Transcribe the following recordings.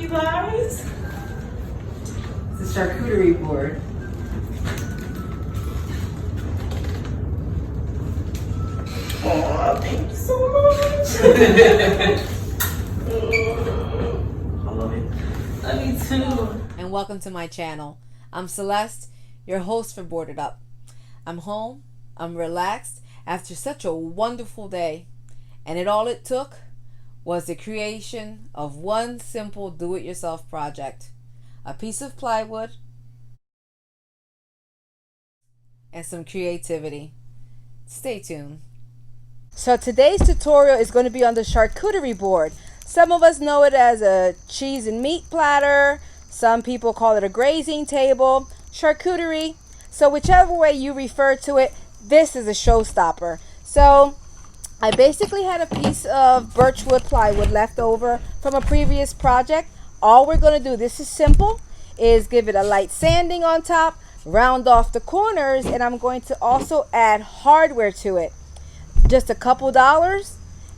you guys. It's a charcuterie board. Oh, thank you so much. I love it. Love you too. And welcome to my channel. I'm Celeste, your host for Boarded Up. I'm home, I'm relaxed after such a wonderful day, and all it took was the creation of one simple do-it-yourself project. A piece of plywood and some creativity. Stay tuned. So today's tutorial is going to be on the charcuterie board. Some of us know it as a cheese and meat platter. Some people call it a grazing table, charcuterie. So whichever way you refer to it, this is a showstopper. So I basically had a piece of birchwood plywood left over from a previous project. All we're going to do, this is simple, is give it a light sanding on top, round off the corners, and I'm going to also add hardware to it. Just a couple dollars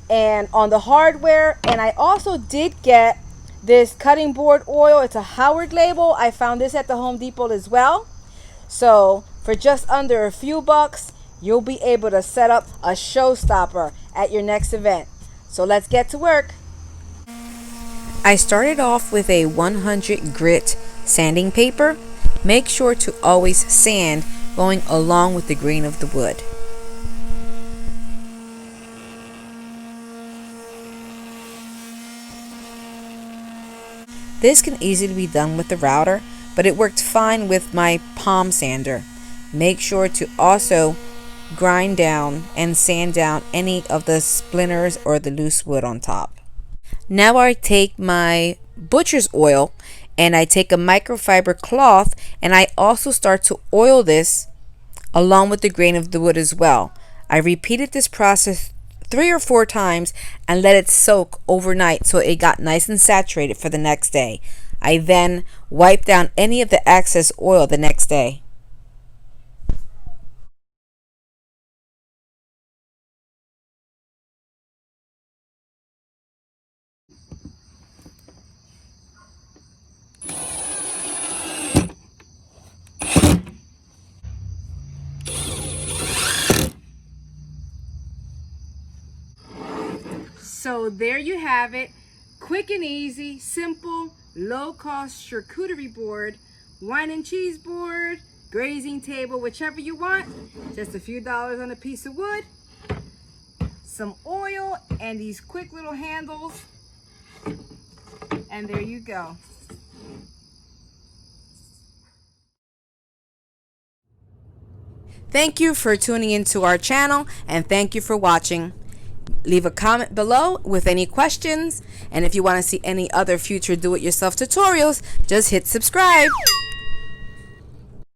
and on the hardware. And I also did get this cutting board oil. It's a Howard label. I found this at the Home Depot as well. So for just under a few bucks, you'll be able to set up a showstopper at your next event. So let's get to work. I started off with a 100 grit sanding paper. Make sure to always sand going along with the grain of the wood. This can easily be done with the router, but it worked fine with my palm sander. Make sure to also grind down and sand down any of the splinters or the loose wood on top. Now I take my butcher's oil and I take a microfiber cloth and I also start to oil this along with the grain of the wood as well. I repeated this process 3 or 4 times and let it soak overnight so it got nice and saturated for the next day. I then wipe down any of the excess oil the next day. So there you have it. Quick and easy, simple, low-cost charcuterie board, wine and cheese board, grazing table, whichever you want. Just a few dollars on a piece of wood, some oil, and these quick little handles. And there you go. Thank you for tuning into our channel, and thank you for watching. Leave a comment below with any questions, and if you want to see any other future do-it-yourself tutorials, just hit subscribe.